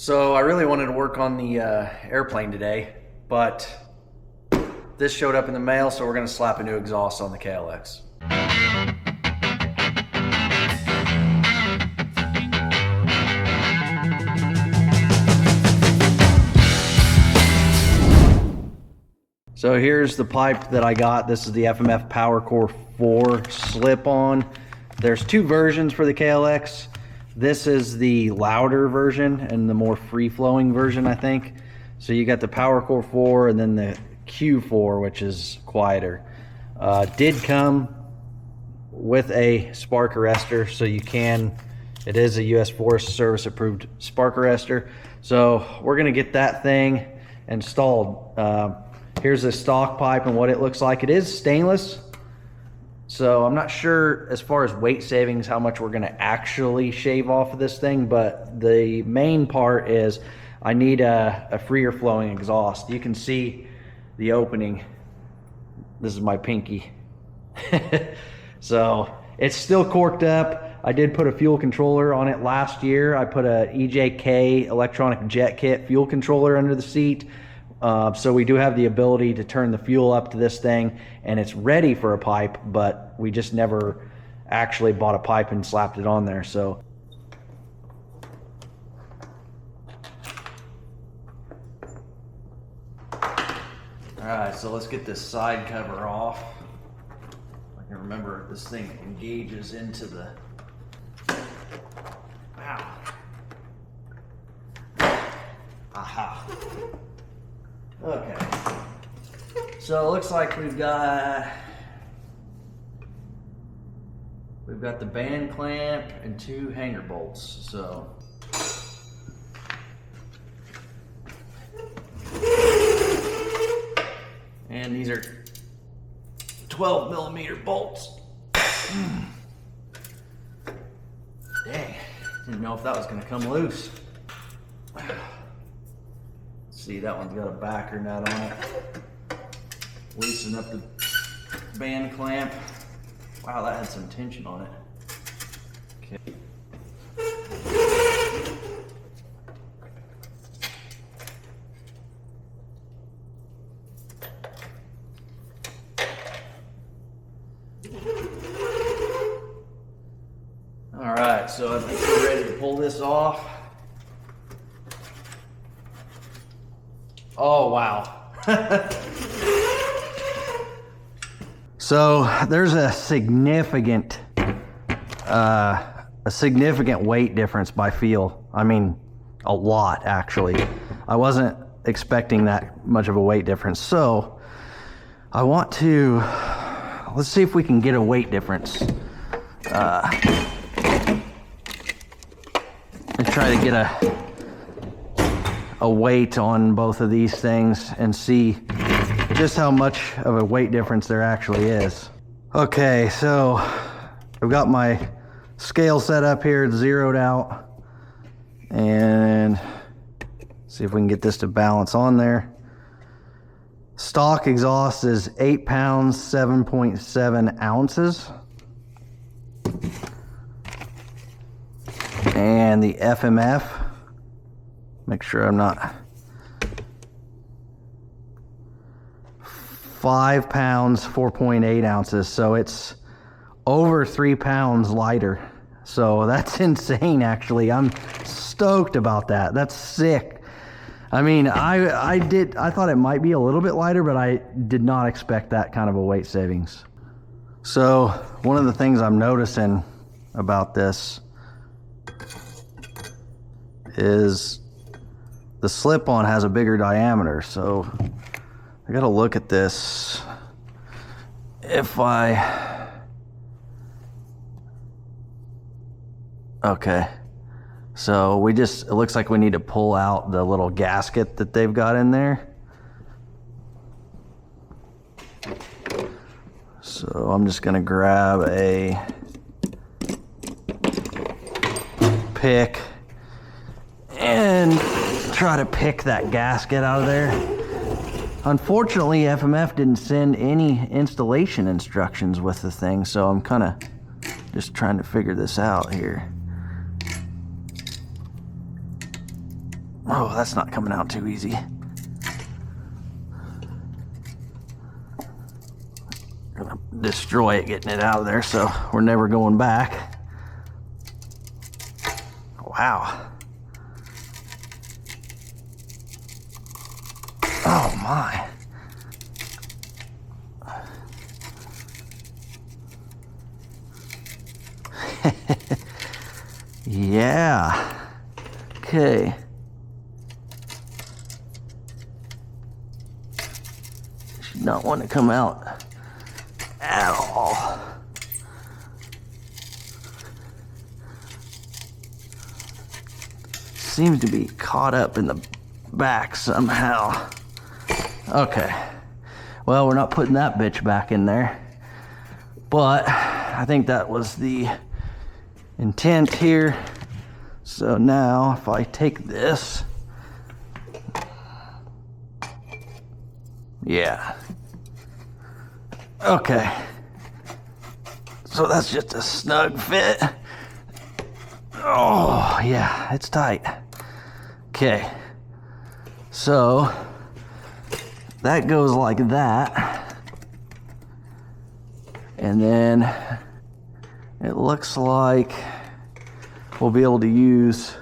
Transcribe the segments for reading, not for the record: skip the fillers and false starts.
So I really wanted to work on the airplane today, but this showed up in the mail, so we're going to slap a new exhaust on the KLX. So here's the pipe that I got. This is the FMF PowerCore 4 slip-on. There's two versions for the KLX. This is the louder version and the more free-flowing version, I think. So you got the PowerCore 4 and then the Q4, which is quieter. Did come with a spark arrestor, so you can, it is a US Forest Service approved spark arrestor. So we're gonna get that thing installed. Here's the stock pipe and what it looks like. It is stainless, so I'm not sure as far as weight savings how much we're gonna actually shave off of this thing, but the main part is I need a freer flowing exhaust. You can see the opening. This is my pinky. So it's still corked up. I did put a fuel controller on it last year. I put a EJK electronic jet kit fuel controller under the seat. So we do have the ability to turn the fuel up to this thing, and it's ready for a pipe, but we just never actually bought a pipe and slapped it on there. So alright, so let's get this side cover off. I can remember this thing engages into the, ow. Aha. Okay, so it looks like we've got the band clamp and two hanger bolts. So and these are 12mm bolts. Dang, didn't know if that was gonna come loose. See, that one's got a backer nut on it. Loosen up the band clamp. Wow, that had some tension on it. Okay. All right, so I think we're ready to pull this off. Oh, wow. So there's a significant weight difference by feel. I mean, a lot, actually. I wasn't expecting that much of a weight difference. So I want to, let's see if we can get a weight difference. Let's try to get a weight on both of these things and see just how much of a weight difference there actually is. Okay, so I've got my scale set up here, it's zeroed out, and see if we can get this to balance on there. Stock exhaust is 8 pounds, 7.7 ounces. And the FMF, make sure I'm not, 5 pounds, 4.8 ounces. So it's over 3 pounds lighter. So that's insane, actually. I'm stoked about that. That's sick. I mean, I thought it might be a little bit lighter, but I did not expect that kind of a weight savings. So one of the things I'm noticing about this is the slip-on has a bigger diameter, so I gotta look at this. If I, okay, so it looks like we need to pull out the little gasket that they've got in there. So I'm just gonna grab a pick and try to pick that gasket out of there. Unfortunately, FMF didn't send any installation instructions with the thing, so I'm kind of just trying to figure this out here. Oh, that's not coming out too easy. Gonna destroy it getting it out of there, so we're never going back. Wow. Oh my. Yeah. Okay. Should not want to come out at all. Seems to be caught up in the back somehow. Okay. Well, we're not putting that bitch back in there. But I think that was the intent here. So now if I take this, yeah. Okay. So that's just a snug fit. Oh, yeah, it's tight. Okay. So that goes like that. And then it looks like we'll be able to use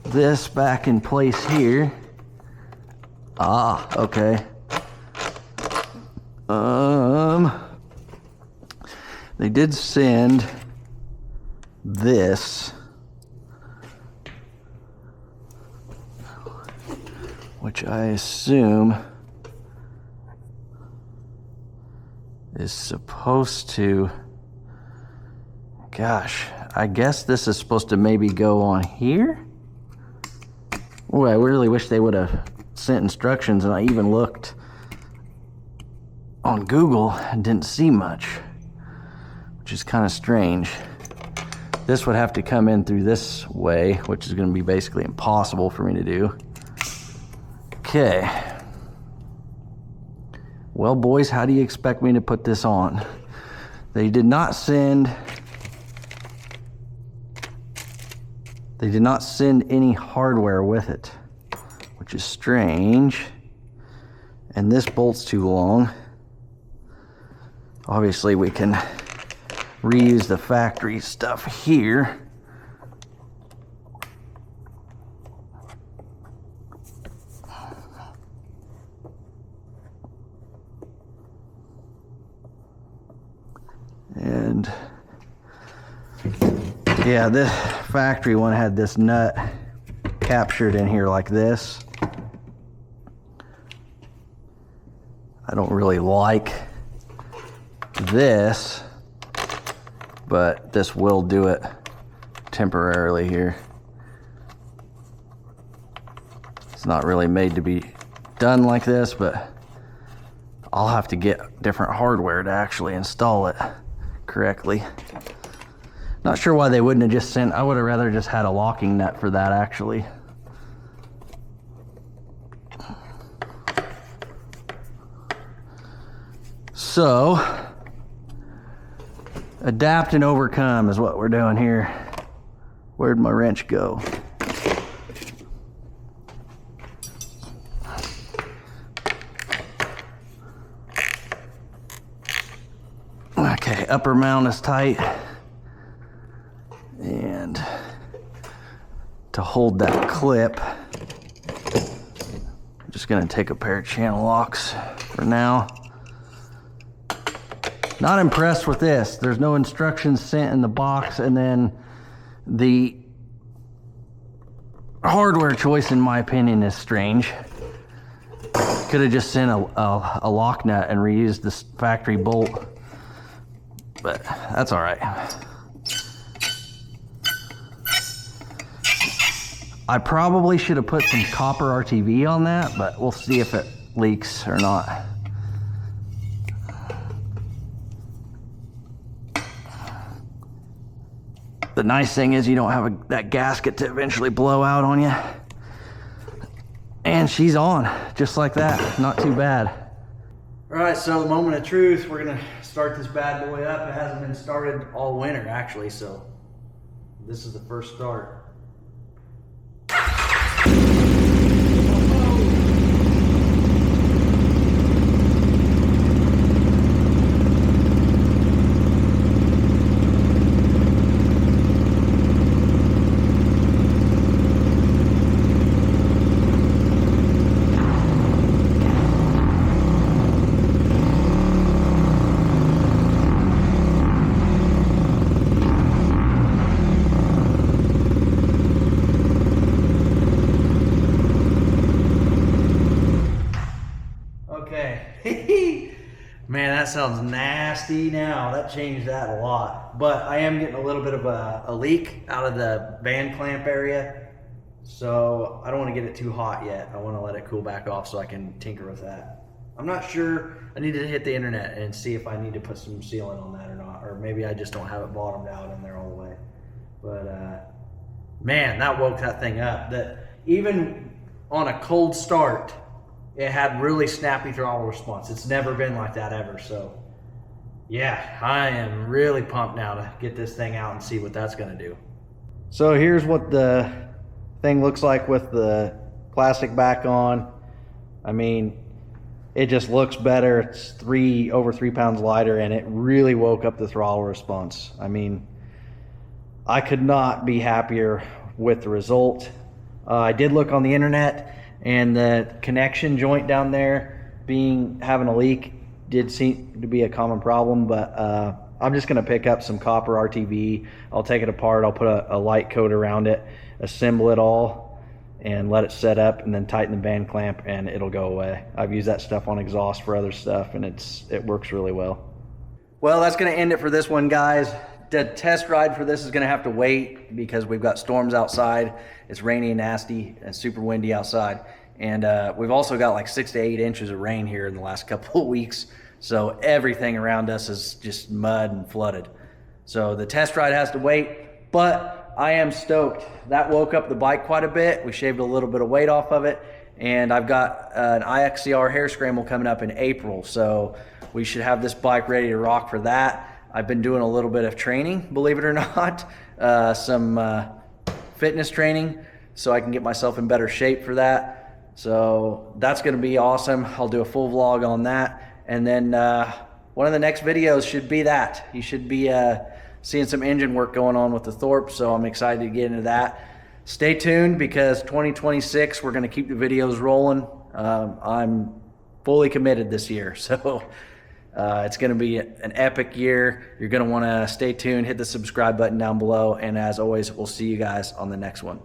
this back in place here. Ah, okay. They did send this, which I assume is supposed to, gosh, I guess this is supposed to maybe go on here. Oh, I really wish they would have sent instructions, and I even looked on Google and didn't see much, which is kind of strange. This would have to come in through this way, which is going to be basically impossible for me to do. Okay. Well, boys, how do you expect me to put this on? They did not send any hardware with it, which is strange. And this bolt's too long. Obviously, we can reuse the factory stuff here. And yeah, this factory one had this nut captured in here like this. I don't really like this, but this will do it temporarily here. It's not really made to be done like this, but I'll have to get different hardware to actually install it correctly. Not sure why they wouldn't have just sent, I would have rather just had a locking nut for that actually. So, adapt and overcome is what we're doing here. Where'd my wrench go? Okay, upper mount is tight. And to hold that clip, I'm just gonna take a pair of channel locks for now. Not impressed with this. There's no instructions sent in the box, and then the hardware choice, in my opinion, is strange. Could have just sent a lock nut and reused this factory bolt, but that's all right. I probably should have put some copper RTV on that, but we'll see if it leaks or not. The nice thing is you don't have that gasket to eventually blow out on you. And she's on, just like that. Not too bad. All right, so the moment of truth, we're gonna start this bad boy up. It hasn't been started all winter, actually, so this is the first start. Man, that sounds nasty now. That changed that a lot. But I am getting a little bit of a leak out of the band clamp area. So I don't want to get it too hot yet. I want to let it cool back off so I can tinker with that. I'm not sure. I need to hit the internet and see if I need to put some sealant on that or not. Or maybe I just don't have it bottomed out in there all the way. But man, that woke that thing up. That even on a cold start, it had really snappy throttle response. It's never been like that ever. So yeah, I am really pumped now to get this thing out and see what that's gonna do. So here's what the thing looks like with the plastic back on. I mean, it just looks better. It's over 3 pounds lighter, and it really woke up the throttle response. I mean, I could not be happier with the result. I did look on the internet, and the connection joint down there having a leak did seem to be a common problem, but I'm just gonna pick up some copper RTV. I'll take it apart, I'll put a light coat around it, assemble it all, and let it set up, and then tighten the band clamp, and it'll go away. I've used that stuff on exhaust for other stuff, and it works really well. Well, that's gonna end it for this one, guys. The test ride for this is gonna have to wait because we've got storms outside. It's rainy and nasty and super windy outside. And we've also got like 6 to 8 inches of rain here in the last couple of weeks. So everything around us is just mud and flooded. So the test ride has to wait, but I am stoked. That woke up the bike quite a bit. We shaved a little bit of weight off of it. And I've got an IXCR hair scramble coming up in April. So we should have this bike ready to rock for that. I've been doing a little bit of training, believe it or not, some fitness training so I can get myself in better shape for that. So that's gonna be awesome. I'll do a full vlog on that. And then one of the next videos should be that. You should be seeing some engine work going on with the Thorpe, so I'm excited to get into that. Stay tuned because 2026, we're gonna keep the videos rolling. I'm fully committed this year, so it's going to be an epic year. You're going to want to stay tuned, hit the subscribe button down below, and as always, we'll see you guys on the next one.